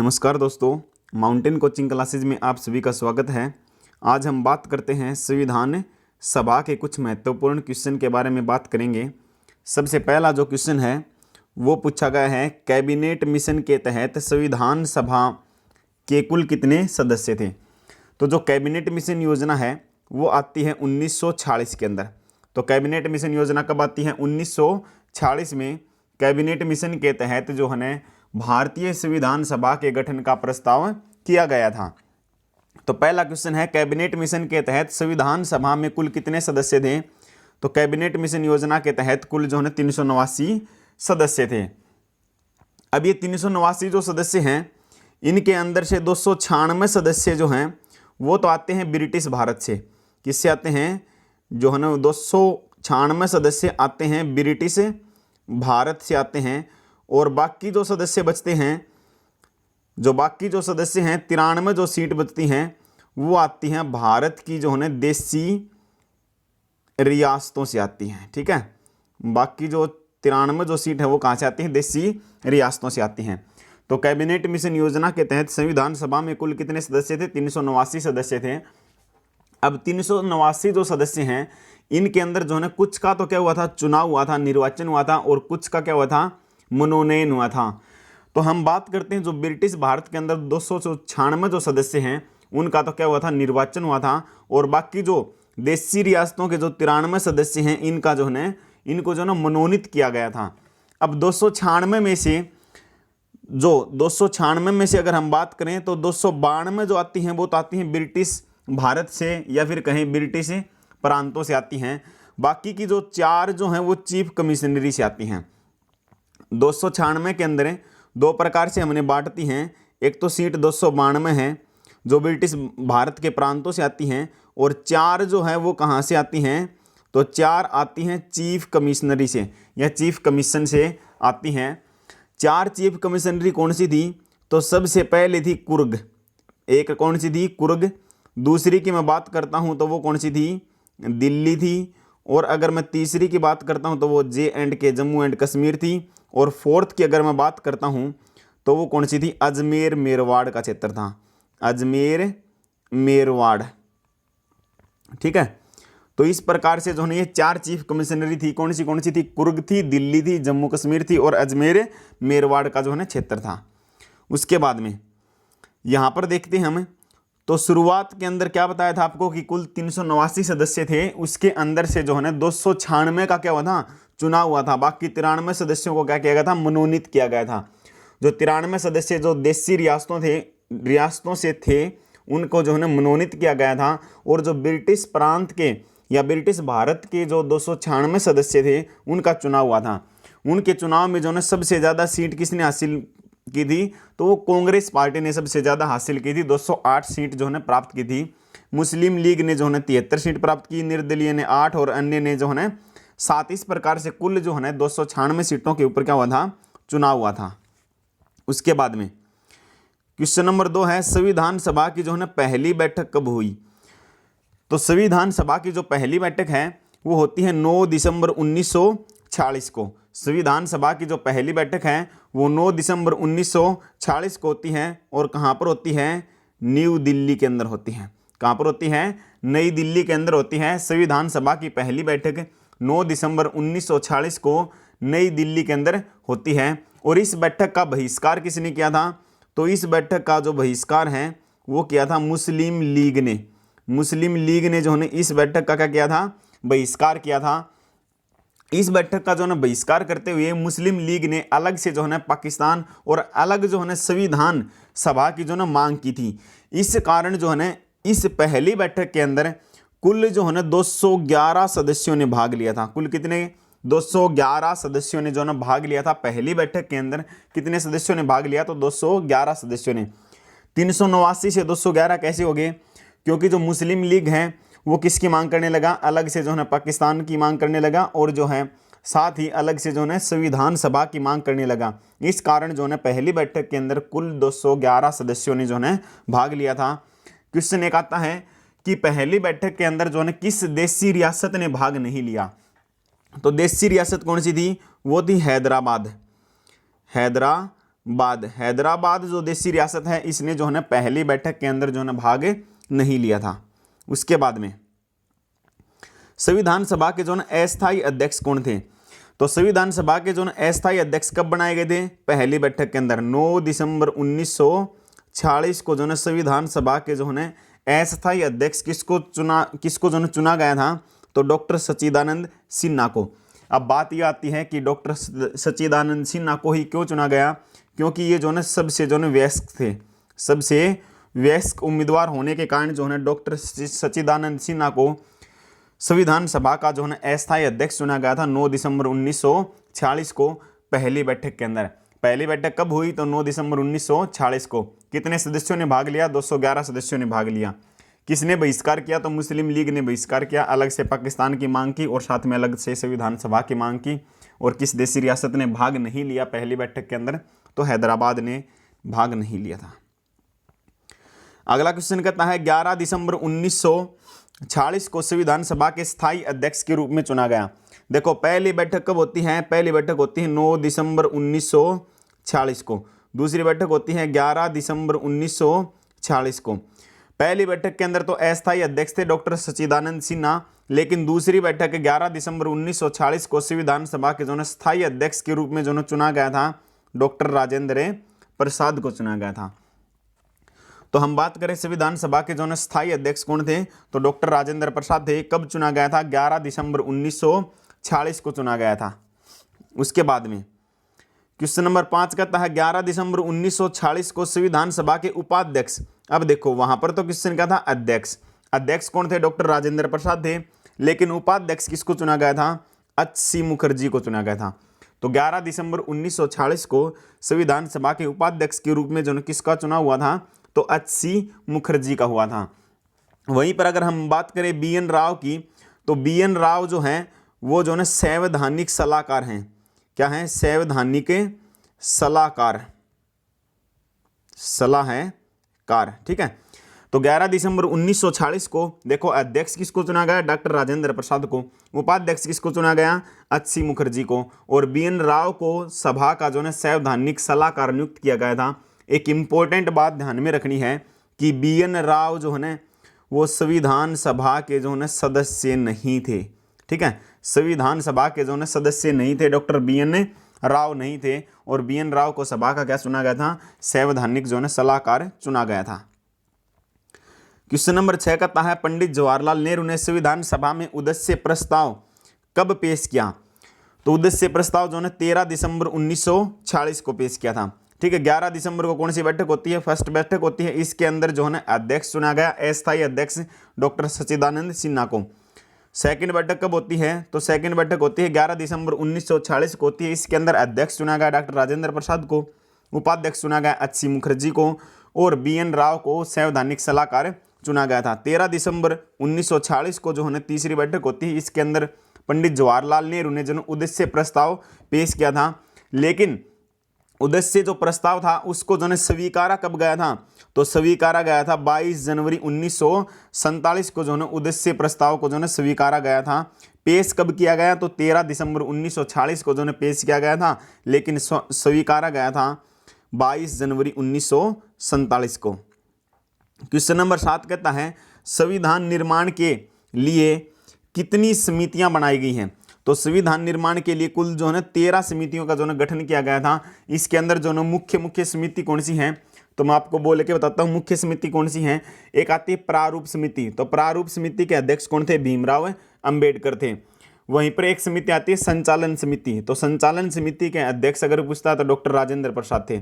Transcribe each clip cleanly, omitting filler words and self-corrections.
नमस्कार दोस्तों, mountain coaching classes में आप सभी का स्वागत है। आज हम बात करते हैं संविधान सभा के कुछ महत्वपूर्ण क्वेश्चन के बारे में बात करेंगे। सबसे पहला जो क्वेश्चन है वो पूछा गया है, कैबिनेट मिशन के तहत संविधान सभा के कुल कितने सदस्य थे। तो जो कैबिनेट मिशन योजना है वो आती है 1946 के अंदर। तो कैबिनेट मिशन योजना कब आती है? 1946 में कैबिनेट मिशन के तहत जो है भारतीय संविधान सभा के गठन का प्रस्ताव किया गया था। तो पहला क्वेश्चन है, कैबिनेट मिशन के तहत संविधान सभा में कुल कितने सदस्य थे। तो कैबिनेट मिशन योजना के तहत कुल जो है 389 सदस्य थे। अब ये 389 जो सदस्य हैं, इनके अंदर से 296 सदस्य जो हैं वो तो आते हैं ब्रिटिश भारत से। किससे आते हैं? जो है ना 296 सदस्य आते हैं ब्रिटिश भारत से आते हैं। और बाकी जो सदस्य बचते हैं, जो बाकी जो सदस्य हैं 93 जो सीट बचती हैं वो आती हैं भारत की जो है देसी रियासतों से आती हैं। ठीक है, बाकी जो 93 जो सीट है वो कहाँ से आती हैं? देसी रियासतों से आती हैं। तो कैबिनेट मिशन योजना के तहत संविधान सभा में कुल कितने सदस्य थे? 389 सदस्य थे। अब 389 जो सदस्य हैं इनके अंदर जो है कुछ का तो क्या हुआ था, चुनाव हुआ था, निर्वाचन हुआ था, और कुछ का क्या हुआ था, मनोनयन हुआ था। तो हम बात करते हैं जो ब्रिटिश भारत के अंदर 296 जो सदस्य हैं उनका तो क्या हुआ था, निर्वाचन हुआ था। और बाकी जो देशी रियासतों के जो 93 सदस्य हैं इनका जो है इनको जो ना मनोनीत किया गया था। अब 296 में से अगर हम बात करें तो 292 जो आती हैं वो तो आती हैं ब्रिटिश भारत से या फिर कहीं ब्रिटिश प्रांतों से आती हैं। बाकी की जो 4 जो हैं वो चीफ कमिश्नरी से आती हैं। 296 के अंदर दो प्रकार से हमने बांटती हैं। एक तो सीट 292 है जो ब्रिटिश भारत के प्रांतों से आती हैं, और 4 जो है वो कहाँ से आती हैं? तो 4 आती हैं चीफ कमिश्नरी से या चीफ कमीशन से आती हैं। 4 चीफ कमिश्नरी कौन सी थी? तो सबसे पहले थी कुर्ग। एक कौन सी थी? कुर्ग। दूसरी की मैं बात करता हूँ तो वो कौन सी थी? दिल्ली थी। और अगर मैं तीसरी की बात करता हूँ तो वो J&K, जम्मू एंड कश्मीर थी। और फोर्थ की अगर मैं बात करता हूँ तो वो कौन सी थी? अजमेर मेरवाड़ का क्षेत्र था, अजमेर मेरवाड़। ठीक है, तो इस प्रकार से जो है ये 4 चीफ कमिश्नरी थी। कौन सी थी? कुर्ग थी, दिल्ली थी, जम्मू कश्मीर थी और अजमेर मेरवाड़ का जो है क्षेत्र था। उसके बाद में यहाँ पर देखते हैं हम, तो शुरुआत के अंदर क्या बताया था आपको कि कुल 389 सदस्य थे। उसके अंदर से जो है ना 296 का क्या हुआ था, चुनाव हुआ था। बाकी 93 सदस्यों को क्या किया गया था, मनोनीत किया गया था। जो 93 सदस्य जो देशी रियासतों से थे उनको जो है ना मनोनीत किया गया था। और जो ब्रिटिश प्रांत के या ब्रिटिश भारत के जो 296 सदस्य थे उनका चुनाव हुआ था। उनके चुनाव में जो है सबसे ज़्यादा सीट किसने हासिल की थी? तो वो कांग्रेस पार्टी ने सबसे ज़्यादा हासिल की थी, 208 सीट जो है प्राप्त की थी। मुस्लिम लीग ने जो है 73 सीट प्राप्त की, निर्दलीय ने 8 और अन्य ने जो है 7। इस प्रकार से कुल जो है 296 सीटों के ऊपर क्या हुआ था, चुनाव हुआ था। उसके बाद में क्वेश्चन नंबर 2 है, संविधान सभा की जो है पहली बैठक कब हुई। तो संविधान सभा की जो पहली बैठक है वो होती है 9 दिसंबर 1946 को। संविधान सभा की जो पहली बैठक है वो 9 दिसंबर 1946 को होती है। और कहाँ पर होती है? न्यू दिल्ली के अंदर होती है। कहाँ पर होती है? नई दिल्ली के अंदर होती है। संविधान सभा की पहली बैठक 9 दिसंबर 1946 को नई दिल्ली के अंदर होती है। और इस बैठक का बहिष्कार किसने किया था? तो इस बैठक का जो बहिष्कार है वो किया था मुस्लिम लीग ने। मुस्लिम लीग ने जो है इस बैठक का क्या किया था, बहिष्कार किया था। इस बैठक का जो है बहिष्कार करते हुए मुस्लिम लीग ने अलग से जो है पाकिस्तान और अलग जो है संविधान सभा की जो है मांग की थी। इस कारण जो है इस पहली बैठक के अंदर कुल जो है 211 सदस्यों ने भाग लिया था। कुल कितने? 211 सदस्यों ने जो है भाग लिया था। पहली बैठक के अंदर कितने सदस्यों ने भाग लिया? तो 211 सदस्यों ने। 389 से 211 कैसे हो गए? क्योंकि जो मुस्लिम लीग है वो किसकी मांग करने लगा? अलग से जो है पाकिस्तान की मांग करने लगा, और जो है साथ ही अलग से जो है संविधान सभा की मांग करने लगा। इस कारण जो है पहली बैठक के अंदर कुल 211 सदस्यों ने जो है भाग लिया था। क्वेश्चन एक आता है कि पहली बैठक के अंदर जो है किस देशी रियासत ने भाग नहीं लिया। तो देशी रियासत कौन सी थी? वो थी हैदराबाद। हैदराबाद, हैदराबाद जो देशी रियासत है इसने जो है ना पहली बैठक के अंदर जो है ना भाग नहीं लिया था। उसके बाद में संविधान सभा के जो है अस्थायी अध्यक्ष कौन थे? तो संविधान सभा के जो है अस्थायी अध्यक्ष कब बनाए गए थे? पहली बैठक के अंदर 9 दिसंबर 1946 को जो है संविधान सभा के जो है अस्थायी अध्यक्ष किसको जो है चुना गया था? तो डॉक्टर सच्चिदानंद सिन्हा को। अब बात यह आती है कि डॉक्टर सच्चिदानंद सिन्हा को ही क्यों चुना गया? क्योंकि ये जो है सबसे जो है वयस्क थे, सबसे वयस्क उम्मीदवार होने के कारण जो है डॉक्टर सच्चिदानंद सिन्हा को संविधान सभा का जो है अस्थायी अध्यक्ष चुना गया था 9 दिसंबर 1946 को पहली बैठक के अंदर। पहली बैठक कब हुई? तो 9 दिसंबर 1946 को। कितने सदस्यों ने भाग लिया? 211 सदस्यों ने भाग लिया। किसने बहिष्कार किया? तो मुस्लिम लीग ने बहिष्कार किया, अलग से पाकिस्तान की मांग की और साथ में अलग से संविधान सभा की मांग की। और किस देशी रियासत ने भाग नहीं लिया पहली बैठक के अंदर? तो हैदराबाद ने भाग नहीं लिया था। अगला क्वेश्चन कहता है 11 दिसंबर 1946 को संविधान सभा के स्थायी अध्यक्ष के रूप में चुना गया। देखो पहली बैठक कब होती है? पहली बैठक होती है 9 दिसंबर 1946 को। दूसरी बैठक होती है 11 दिसंबर 1946 को। पहली बैठक के अंदर तो अस्थायी अध्यक्ष थे डॉक्टर सच्चिदानंद सिन्हा, लेकिन दूसरी बैठक 11 दिसंबर 1946 को संविधान सभा के जो स्थायी अध्यक्ष के रूप में जो चुना गया था डॉक्टर राजेंद्र प्रसाद को चुना गया था। तो हम बात करें संविधान सभा के जो स्थायी अध्यक्ष कौन थे? तो डॉक्टर राजेंद्र प्रसाद थे। कब चुना गया था? 11 दिसंबर 1946 को चुना गया था। उसके बाद में क्वेश्चन नंबर 5 कहता है 11 दिसंबर 1946 को संविधान सभा के उपाध्यक्ष। अब देखो वहां पर तो क्वेश्चन क्या था? अध्यक्ष। अध्यक्ष कौन थे? डॉक्टर राजेंद्र प्रसाद थे, लेकिन उपाध्यक्ष किसको चुना गया था? एच.सी. मुखर्जी को चुना गया था। तो 11 दिसंबर 1946 को संविधान सभा के उपाध्यक्ष के रूप में जो किसका चुनाव हुआ था? तो एच.सी. मुखर्जी का हुआ था। वहीं पर अगर हम बात करें बी.एन. राव की, तो बी.एन. राव जो हैं वो जो है संवैधानिक सलाहकार हैं। क्या हैं? संवैधानिक सलाहकार। ठीक है। तो 11 दिसंबर 1946 को देखो अध्यक्ष किसको चुना गया? डॉक्टर राजेंद्र प्रसाद को। उपाध्यक्ष किसको चुना गया? एच.सी. मुखर्जी को। और बी.एन. राव को सभा का जो है संवैधानिक सलाहकार नियुक्त किया गया था। एक इंपॉर्टेंट बात ध्यान में रखनी है कि बी.एन. राव जो है ना वो संविधान सभा के जो है सदस्य नहीं थे। ठीक है, संविधान सभा के जो है सदस्य नहीं थे, डॉक्टर बी.एन. राव नहीं थे। और बी.एन. राव को सभा का क्या चुना गया था? संवैधानिक जो है सलाहकार चुना गया था। क्वेश्चन नंबर 6 कहता है पंडित जवाहरलाल नेहरू ने संविधान सभा में उद्देश्य प्रस्ताव कब पेश किया? तो उद्देश्य प्रस्ताव जो है 13 दिसंबर 1946 को पेश किया था। ठीक है। 11 दिसंबर को कौन सी बैठक होती है? फर्स्ट बैठक होती है। इसके अंदर जो है अध्यक्ष चुना गया अस्थायी अध्यक्ष डॉक्टर सच्चिदानंद सिन्हा को। सेकंड बैठक कब होती है? तो सेकंड बैठक होती है 11 दिसंबर 1946 को होती है। इसके अंदर अध्यक्ष चुना गया डॉक्टर राजेंद्र प्रसाद को, उपाध्यक्ष चुना गया एच.सी. मुखर्जी को और बी.एन. राव को संवैधानिक सलाहकार चुना गया था। 13 दिसंबर 1946 को जो है तीसरी बैठक होती है। इसके अंदर पंडित जवाहरलाल नेहरू ने जो उद्देश्य प्रस्ताव पेश किया था, लेकिन उद्देश्य जो प्रस्ताव था उसको जो है स्वीकारा कब गया था? तो स्वीकारा गया था 22 जनवरी 1947 को जो है उद्देश्य प्रस्ताव को जो है स्वीकारा गया था। पेश कब किया गया? तो 13 दिसंबर 1946 को जो है पेश किया गया था, लेकिन स्वीकारा गया था 22 जनवरी 1947 को। क्वेश्चन नंबर 7 कहता है संविधान निर्माण के लिए कितनी समितियां बनाई गई हैं? तो संविधान निर्माण के लिए कुल जो है 13 समितियों का जो है गठन किया गया था। इसके अंदर जो है मुख्य समिति कौन सी है? तो मैं आपको बोल के बताता हूँ मुख्य समिति कौन सी है। एक आती है प्रारूप समिति। तो प्रारूप समिति के अध्यक्ष कौन थे? भीमराव अंबेडकर थे। वहीं पर एक समिति आती है संचालन समिति। तो संचालन समिति के अध्यक्ष अगर पूछता तो डॉक्टर राजेंद्र प्रसाद थे।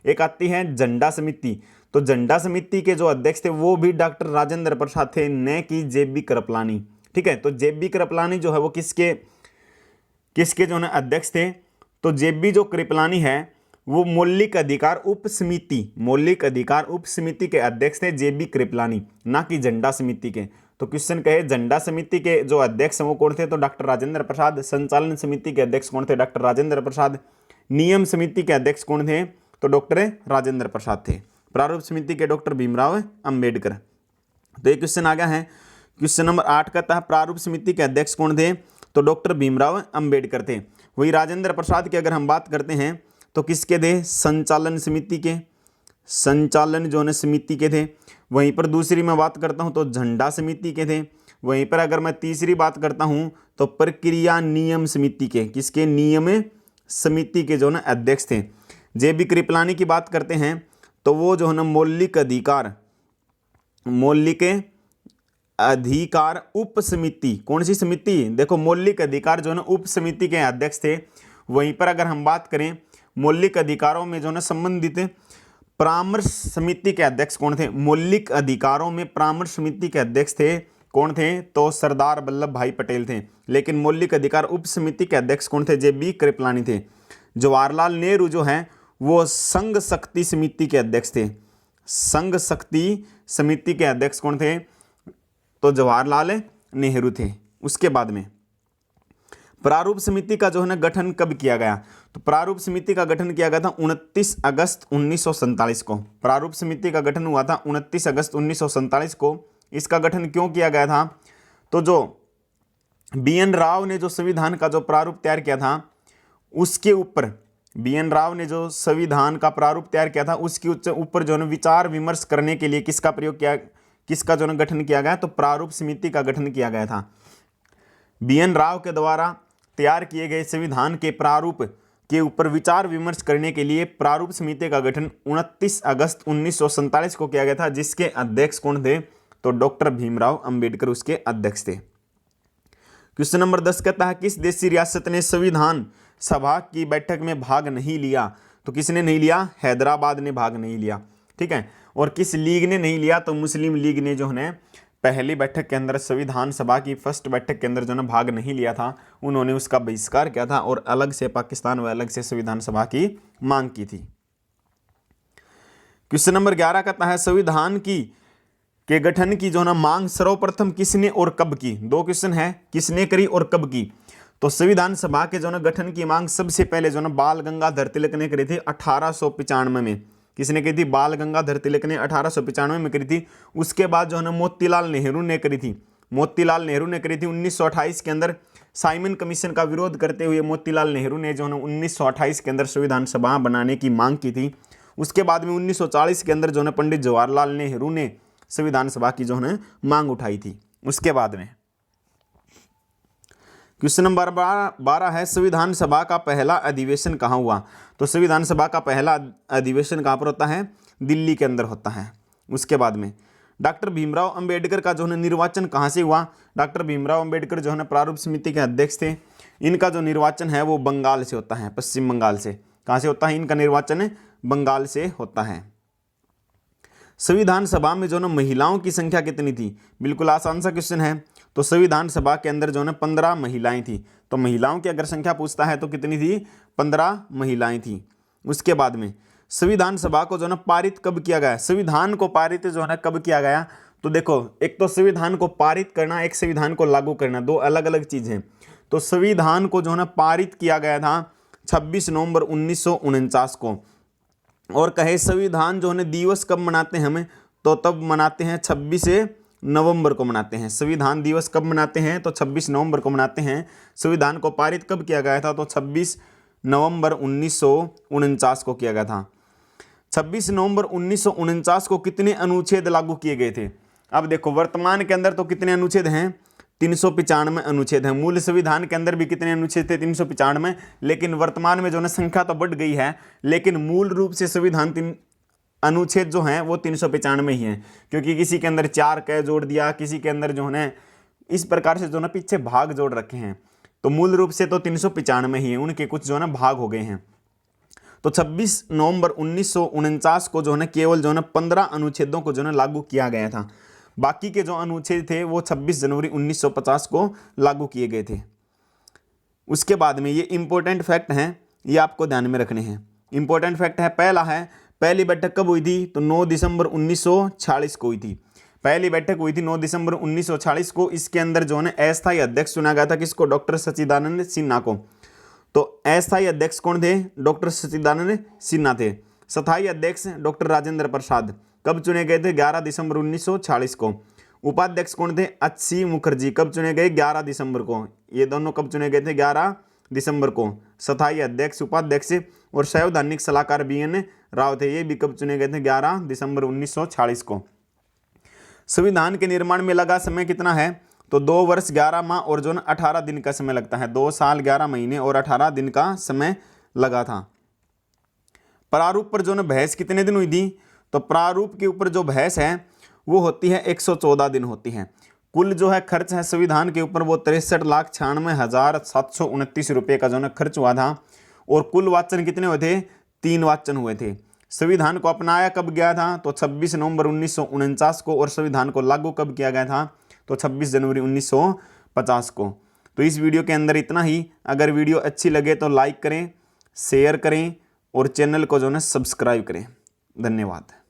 एक आती है झंडा समिति। तो झंडा समिति के जो अध्यक्ष थे वो भी डॉक्टर राजेंद्र प्रसाद थे, न कि जे.बी. कृपलानी। ठीक है। तो जे.बी. कृपलानी जो है वो किसके जो है अध्यक्ष थे? तो जे.बी. जो कृपलानी है वो मौलिक अधिकार उप समिति के अध्यक्ष थे जे.बी. कृपलानी, ना कि झंडा समिति के। तो क्वेश्चन कहे झंडा समिति के जो अध्यक्ष हैं वो कौन थे? तो डॉक्टर राजेंद्र प्रसाद। संचालन समिति के अध्यक्ष कौन थे? डॉक्टर राजेंद्र प्रसाद। नियम समिति के अध्यक्ष कौन थे? तो डॉक्टर राजेंद्र प्रसाद थे। प्रारूप समिति के डॉक्टर भीमराव अंबेडकर। तो ये क्वेश्चन आ गया है। क्वेश्चन नंबर 8 कहता है प्रारूप समिति के अध्यक्ष कौन थे? तो डॉक्टर भीमराव अंबेडकर थे। वही राजेंद्र प्रसाद की अगर हम बात करते हैं तो किसके थे? संचालन समिति के, संचालन जो है समिति के थे। वहीं पर दूसरी मैं बात करता हूं तो झंडा समिति के थे। वहीं पर अगर मैं तीसरी बात करता हूं तो प्रक्रिया नियम समिति के, किसके? नियम समिति के जो ना अध्यक्ष थे। जे.बी. कृपलानी की बात करते हैं तो वो जो है ना मौलिक अधिकार उप समिति, कौन सी समिति? देखो मौलिक अधिकार जो है ना उप समिति के अध्यक्ष थे। वहीं पर अगर हम बात करें मौलिक अधिकारों में जो है ना संबंधित परामर्श समिति के अध्यक्ष कौन थे? मौलिक अधिकारों में परामर्श समिति के अध्यक्ष थे कौन थे? तो सरदार वल्लभ भाई पटेल थे। लेकिन मौलिक अधिकार उप समिति के अध्यक्ष कौन थे? जे.बी. कृपलानी थे। जवाहरलाल नेहरू जो हैं वो संघ शक्ति समिति के अध्यक्ष थे। संघ शक्ति समिति के अध्यक्ष कौन थे? तो जवाहरलाल नेहरू थे। उसके बाद में प्रारूप समिति का जो है ना गठन कब किया गया? तो प्रारूप समिति का गठन किया गया था 29 अगस्त 1947 को। प्रारूप समिति का गठन हुआ था 29 अगस्त 1947 को। इसका गठन क्यों किया गया था? तो जो बी.एन. राव ने जो संविधान का जो प्रारूप तैयार किया था उसके ऊपर, बी.एन. राव ने जो संविधान का प्रारूप तैयार किया था उसके ऊपर जो है विचार विमर्श करने के लिए किसका प्रयोग किया, किसका जो है गठन किया गया? तो प्रारूप समिति का गठन किया गया था। बी.एन. राव के द्वारा तैयार किए गए संविधान के प्रारूप के ऊपर विचार विमर्श करने के लिए प्रारूप समिति का गठन 29 अगस्त 1947 को किया गया था, जिसके अध्यक्ष कौन थे? तो डॉक्टर भीमराव अंबेडकर उसके अध्यक्ष थे। क्वेश्चन नंबर 10 कहता है किस देशी रियासत ने संविधान सभा की बैठक में भाग नहीं लिया? तो किसने नहीं लिया? हैदराबाद ने भाग नहीं लिया। ठीक है। और किस लीग ने नहीं लिया? तो मुस्लिम लीग ने जो है पहली बैठक के अंदर, संविधान सभा की फर्स्ट बैठक के अंदर जो है भाग नहीं लिया था, उन्होंने उसका बहिष्कार किया था और अलग से पाकिस्तान व अलग से संविधान सभा की मांग की थी। क्वेश्चन नंबर 11 कहता है संविधान के गठन की जो है मांग सर्वप्रथम किसने और कब की? दो क्वेश्चन है, किसने करी और कब की? तो संविधान सभा के जो है गठन की मांग सबसे पहले जो है बाल गंगाधर तिलक ने करी थी 1895 में। किसने करी थी? बाल गंगाधर तिलक ने 1895 में करी थी। उसके बाद जो है मोतीलाल नेहरू ने करी थी। मोतीलाल नेहरू ने करी थी 1928 के अंदर। साइमन कमीशन का विरोध करते हुए मोतीलाल नेहरू ने जो है 1928 के अंदर संविधान सभा बनाने की मांग की थी। उसके बाद में 1940 के अंदर जो है पंडित जवाहरलाल नेहरू ने संविधान सभा की जो है मांग उठाई थी। उसके बाद में क्वेश्चन नंबर 12 है संविधान सभा का पहला अधिवेशन कहाँ हुआ? तो संविधान सभा का पहला अधिवेशन कहाँ पर होता है? दिल्ली के अंदर होता है। उसके बाद में डॉक्टर भीमराव अंबेडकर का जो है निर्वाचन कहाँ से हुआ? डॉक्टर भीमराव अंबेडकर जो है प्रारूप समिति के अध्यक्ष थे। इनका जो निर्वाचन है वो बंगाल से होता है, पश्चिम बंगाल से। कहाँ से होता है इनका निर्वाचन? बंगाल से होता है। संविधान सभा में जो है महिलाओं की संख्या कितनी थी? बिल्कुल आसान सा क्वेश्चन है। तो संविधान सभा के अंदर जो है 15 महिलाएं थी। तो महिलाओं की अगर संख्या पूछता है तो कितनी थी? 15 महिलाएं थी। उसके बाद में संविधान सभा को जो है पारित कब किया गया? संविधान को पारित जो है कब किया गया? तो देखो, एक तो संविधान को पारित करना, एक संविधान को लागू करना, दो अलग अलग चीज हैं। तो संविधान को जो है पारित किया गया था 26 नवंबर 1949 को। और कहे संविधान जो है दिवस कब मनाते हैं हमें? तो तब मनाते हैं 26 नवंबर को मनाते हैं। संविधान दिवस कब मनाते हैं? तो 26 नवंबर को मनाते हैं। संविधान को पारित कब किया गया था? तो 26 नवंबर 1949 को किया गया था। 26 नवंबर 1949 को कितने अनुच्छेद लागू किए गए थे? अब देखो, वर्तमान के अंदर तो कितने अनुच्छेद हैं? 395 अनुच्छेद हैं। मूल संविधान के अंदर भी कितने अनुच्छेद थे? 395। लेकिन वर्तमान में जो है संख्या तो बढ़ गई है, लेकिन मूल रूप से संविधान अनुच्छेद जो हैं वो 395 ही हैं, क्योंकि किसी के अंदर 4 क जोड़ दिया, किसी के अंदर जो है इस प्रकार से जो है पीछे भाग जोड़ रखे हैं। तो मूल रूप से तो 395 ही है, उनके कुछ जो है भाग हो गए हैं। तो 26 नवंबर 1949 को जो है केवल जो है 15 अनुच्छेदों को जो है लागू किया गया था। बाकी के जो अनुच्छेद थे वो 26 जनवरी 1950 को लागू किए गए थे। उसके बाद में ये इंपॉर्टेंट फैक्ट हैं, ये आपको ध्यान में रखने हैं। इंपॉर्टेंट फैक्ट है, पहला है पहली बैठक कब हुई थी? तो 9 दिसंबर 1946 को हुई थी। पहली बैठक हुई थी 9 दिसंबर 1946 को। इसके अंदर जो है अस्थायी अध्यक्ष चुना गया था, किसको? डॉक्टर सच्चिदानंद सिन्हा को। तो अस्थायी अध्यक्ष कौन थे? डॉक्टर सच्चिदानंद सिन्हा थे। स्थायी अध्यक्ष डॉक्टर राजेंद्र प्रसाद। कब चुने गए थे? 11 दिसंबर 1946 को। उपाध्यक्ष कौन थे? अच्छी मुखर्जी। कब चुने गए? 11 दिसंबर को। ये दोनों कब चुने गए थे? 11 दिसंबर को स्थायी अध्यक्ष, उपाध्यक्ष और संवैधानिक सलाहकार BN राव थे। ये भी कब चुने गए थे? 11 दिसंबर 1946 को। संविधान के निर्माण में लगा समय कितना है? तो 2 वर्ष 11 माह और जो 18 दिन का समय लगता है। 2 साल 11 महीने और 18 दिन का समय लगा था। प्रारूप पर जो बहस कितने दिन हुई थी? तो प्रारूप के ऊपर जो बहस है वो होती है 114 दिन होती है। कुल जो है खर्च है संविधान के ऊपर वो 63,96,729 रुपये का जो है खर्च हुआ था। और कुल वाचन कितने हुए थे? 3 वाचन हुए थे। संविधान को अपनाया कब गया था? तो 26 नवंबर 1949 को। और संविधान को लागू कब किया गया था? तो 26 जनवरी 1950 को। तो इस वीडियो के अंदर इतना ही। अगर वीडियो अच्छी लगे तो लाइक करें, शेयर करें और चैनल को जो है सब्सक्राइब करें। धन्यवाद।